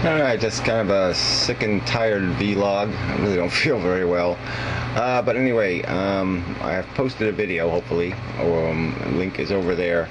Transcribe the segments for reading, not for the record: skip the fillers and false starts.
Alright, just kind of a sick and tired vlog. I really don't feel very well. But anyway, I have posted a video, hopefully. Link is over there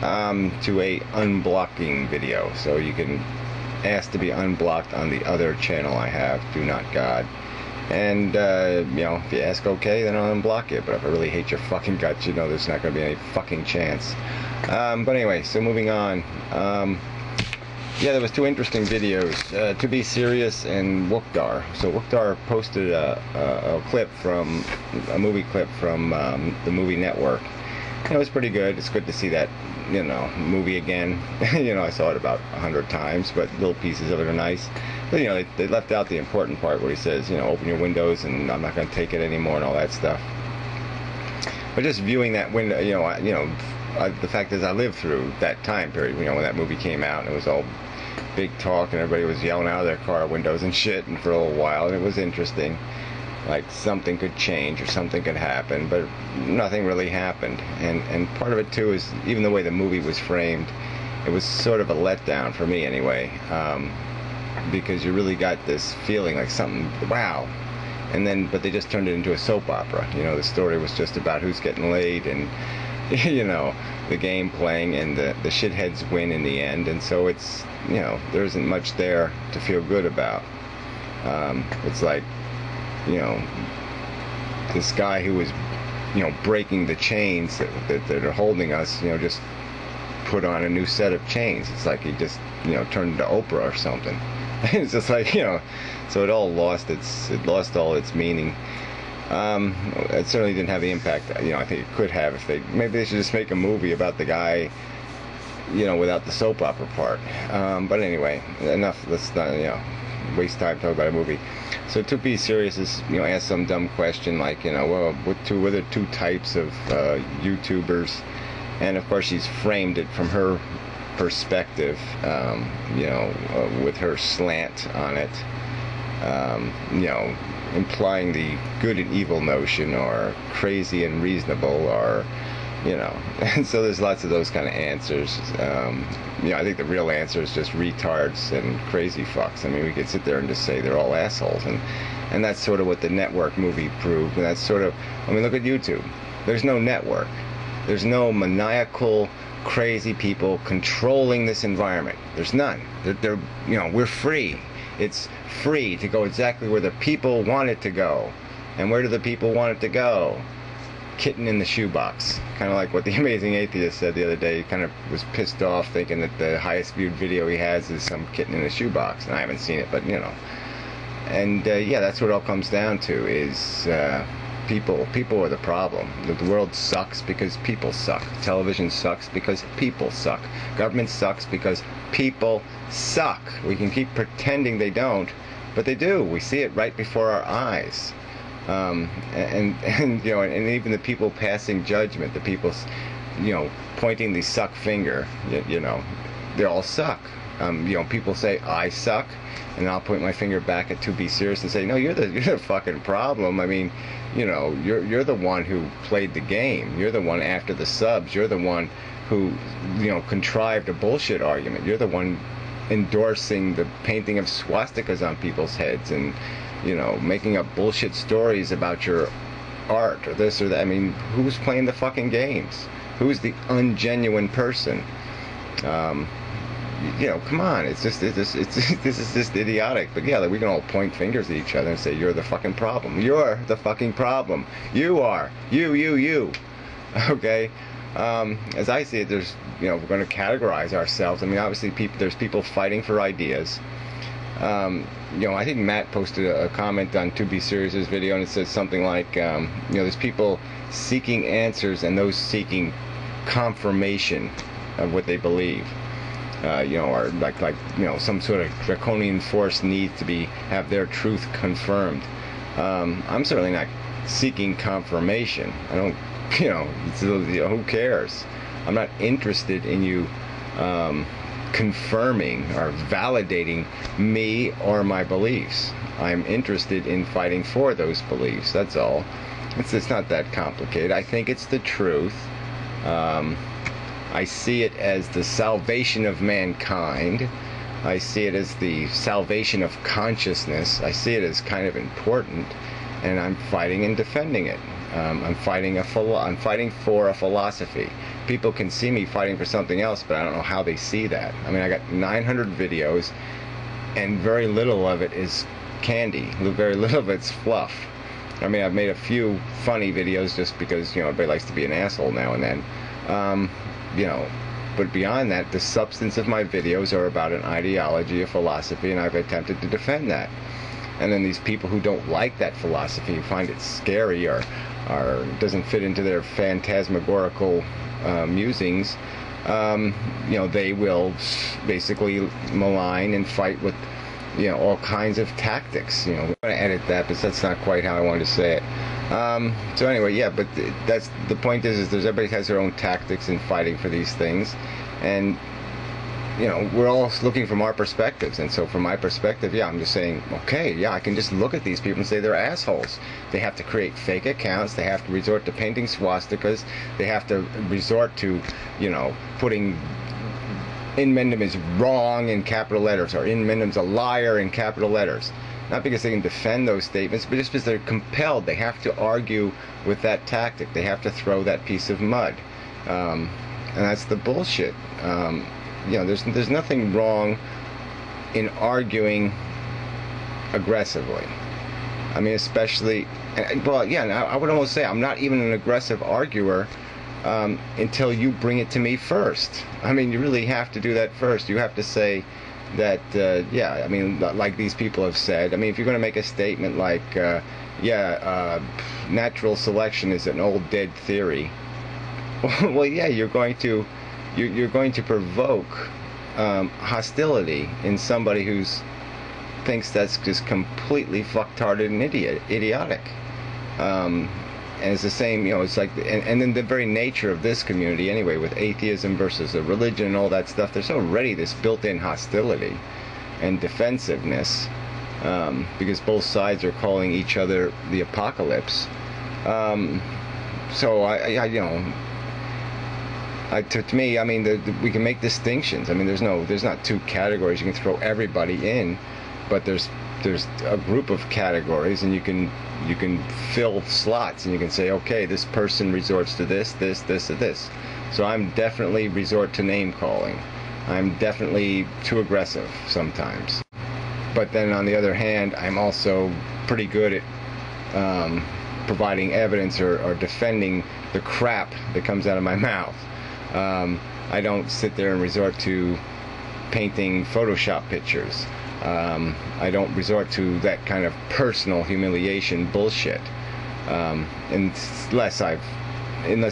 to a unblocking video. So you can ask to be unblocked on the other channel I have, Do Not God. And, you know, if you ask okay, then I'll unblock you. But if I really hate your fucking guts, you know there's not going to be any fucking chance. But anyway, so moving on. Yeah, there was two interesting videos, To Be Serious and Wukdar. So Wukdar posted a clip from, a movie clip from the movie Network. And it was pretty good. It's good to see that, you know, movie again. You know, I saw it about 100 times, but little pieces of it are nice. But, you know, they left out the important part where he says, you know, open your windows and I'm not going to take it anymore and all that stuff. But just viewing that window, the fact is I lived through that time period, you know, when that movie came out, and it was all big talk and everybody was yelling out of their car windows and shit, and for a little while, and it was interesting, like something could change or something could happen, but nothing really happened. And part of it too is even the way the movie was framed, it was sort of a letdown for me anyway, because you really got this feeling like something, wow. And then, but they just turned it into a soap opera. You know, the story was just about who's getting laid and, you know, the game playing, and the shitheads win in the end. And so it's, you know, there isn't much there to feel good about. It's like, you know, this guy who was, you know, breaking the chains that are holding us, you know, just put on a new set of chains. It's like he just, you know, turned into Oprah or something. It's just like, you know, so it lost all its meaning. It certainly didn't have the impact, you know, I think it could have if maybe they should just make a movie about the guy, you know, without the soap opera part. But anyway, enough. Let's not, you know, waste time talking about a movie. So To Be Serious is, you know, ask some dumb question like, you know, well, what are the two types of YouTubers? And of course she's framed it from her perspective, you know, with her slant on it, you know, implying the good and evil notion, or crazy and reasonable, or, you know, and so there's lots of those kind of answers. You know, I think the real answer is just retards and crazy fucks. I mean, we could sit there and just say they're all assholes, and that's sort of what the Network movie proved. And that's sort of, I mean, look at YouTube. There's no network. There's no maniacal, crazy people controlling this environment. There's none. They're, you know, we're free. It's free to go exactly where the people want it to go. And where do the people want it to go? Kitten in the shoebox. Kind of like what the Amazing Atheist said the other day. He kind of was pissed off thinking that the highest viewed video he has is some kitten in a shoebox. And I haven't seen it, but, you know. And, yeah, that's what it all comes down to is... People are the problem. The world sucks because people suck. Television sucks because people suck. Government sucks because people suck. We can keep pretending they don't, but they do. We see it right before our eyes. And you know, and even the people passing judgment, the people, you know, pointing the suck finger, you know, they all suck. You know, people say I suck, and I'll point my finger back at To Be Serious and say, no, you're the fucking problem. I mean, you know, you're the one who played the game. You're the one after the subs. You're the one who, you know, contrived a bullshit argument. You're the one endorsing the painting of swastikas on people's heads, and, you know, making up bullshit stories about your art or this or that. I mean, who's playing the fucking games? Who's the ungenuine person? You know, come on, this is just idiotic. But yeah, we can all point fingers at each other and say, you're the fucking problem. You're the fucking problem. You are. You. Okay? As I see it, there's, you know, we're going to categorize ourselves. I mean, obviously, there's people fighting for ideas. You know, I think Matt posted a comment on To Be Serious' video, and it says something like, you know, there's people seeking answers and those seeking confirmation of what they believe. You know, or like you know, some sort of draconian force needs to have their truth confirmed. I'm certainly not seeking confirmation. I don't, you know, who cares? I'm not interested in you confirming or validating me or my beliefs. I'm interested in fighting for those beliefs. That's all. It's not that complicated. I think it's the truth. I see it as the salvation of mankind. I see it as the salvation of consciousness. I see it as kind of important, and I'm fighting and defending it. I'm fighting for a philosophy. People can see me fighting for something else, but I don't know how they see that. I mean, I got 900 videos, and very little of it is candy. Very little of it's fluff. I mean, I've made a few funny videos just because, you know, everybody likes to be an asshole now and then. You know, but beyond that, the substance of my videos are about an ideology, a philosophy, and I've attempted to defend that. And then these people who don't like that philosophy, who find it scary or doesn't fit into their phantasmagorical musings, you know, they will basically malign and fight with, you know, all kinds of tactics. You know, I'm going to edit that, but that's not quite how I wanted to say it. So anyway, yeah, but that's the point is everybody has their own tactics in fighting for these things, and you know, we're all looking from our perspectives. And so from my perspective, yeah, I'm just saying, okay, yeah, I can just look at these people and say they're assholes. They have to create fake accounts. They have to resort to painting swastikas. They have to resort to, you know, putting Inmendham is wrong in capital letters, or Inmendham's a liar in capital letters. Not because they can defend those statements, but just because they're compelled. They have to argue with that tactic. They have to throw that piece of mud. And that's the bullshit. You know, there's nothing wrong in arguing aggressively. I mean, especially, well, yeah, I would almost say I'm not even an aggressive arguer until you bring it to me first. I mean, you really have to do that first. You have to say that, yeah, I mean, like these people have said. I mean, if you're going to make a statement like, natural selection is an old dead theory, well, yeah, you're going to provoke hostility in somebody who thinks that's just completely fucktarded and idiotic. And it's the same, you know, it's like, and then the very nature of this community anyway, with atheism versus the religion and all that stuff, there's already this built-in hostility and defensive-ness, because both sides are calling each other the apocalypse. So I you know, to me, I mean, we can make distinctions. I mean, there's not two categories. You can throw everybody in, but there's a group of categories, and you can fill slots, and you can say, okay, this person resorts to this, or this. So I'm definitely resort to name calling. I'm definitely too aggressive sometimes. But then on the other hand, I'm also pretty good at providing evidence or defending the crap that comes out of my mouth. I don't sit there and resort to painting Photoshop pictures. I don't resort to that kind of personal humiliation bullshit, unless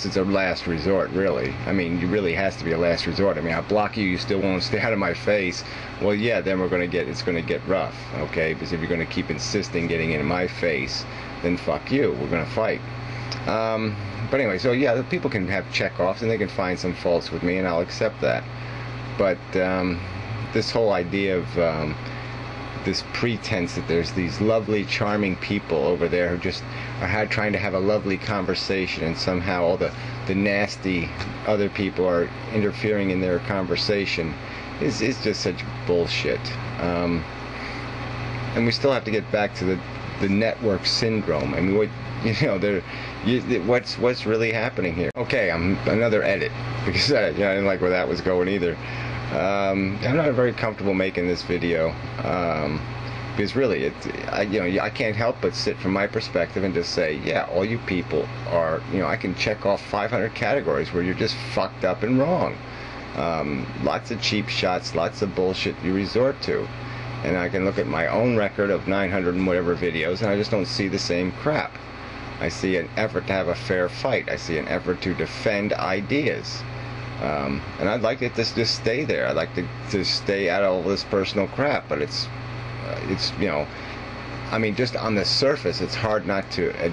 it's a last resort, really. I mean, it really has to be a last resort. I mean, I block you, you still won't stay out of my face. Well, yeah, then it's going to get rough, okay? Because if you're going to keep insisting getting into my face, then fuck you. We're going to fight. But anyway, so yeah, people can have check-offs, and they can find some faults with me, and I'll accept that. But this whole idea of this pretense that there's these lovely, charming people over there who just are trying to have a lovely conversation, and somehow all the nasty other people are interfering in their conversation is just such bullshit. And we still have to get back to the network syndrome. I mean, what's really happening here? Okay, another edit, because I didn't like where that was going either. I'm not very comfortable making this video, because really, I can't help but sit from my perspective and just say, yeah, all you people are, I can check off 500 categories where you're just fucked up and wrong. Lots of cheap shots, lots of bullshit you resort to. And I can look at my own record of 900 and whatever videos, and I just don't see the same crap. I see an effort to have a fair fight. I see an effort to defend ideas. And I'd like it to just stay there. I'd like to stay out of all this personal crap, but it's I mean, just on the surface, it's hard not to, I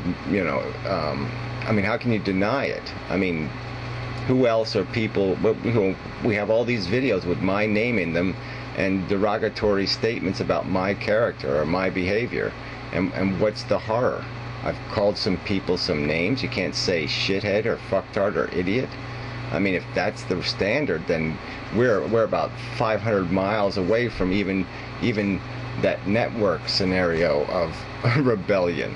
mean, how can you deny it? I mean, who else are people, we have all these videos with my name in them, and derogatory statements about my character or my behavior, and what's the horror? I've called some people some names. You can't say shithead or fucktard or idiot. I mean, if that's the standard, then we're about 500 miles away from even that network scenario of rebellion.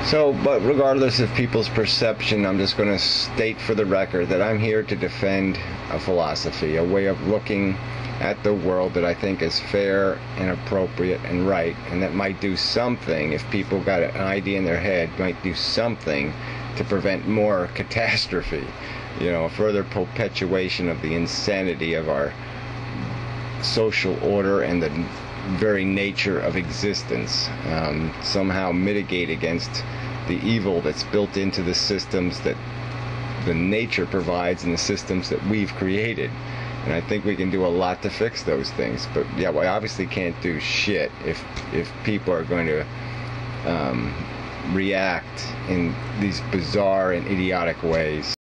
So, but regardless of people's perception, I'm just going to state for the record that I'm here to defend a philosophy, a way of looking at the world that I think is fair and appropriate and right, and that might do something, if people got an idea in their head, might do something to prevent more catastrophe, you know, a further perpetuation of the insanity of our social order and the very nature of existence, somehow mitigate against the evil that's built into the systems that the nature provides and the systems that we've created. And I think we can do a lot to fix those things. But yeah, we obviously can't do shit if people are going to react in these bizarre and idiotic ways.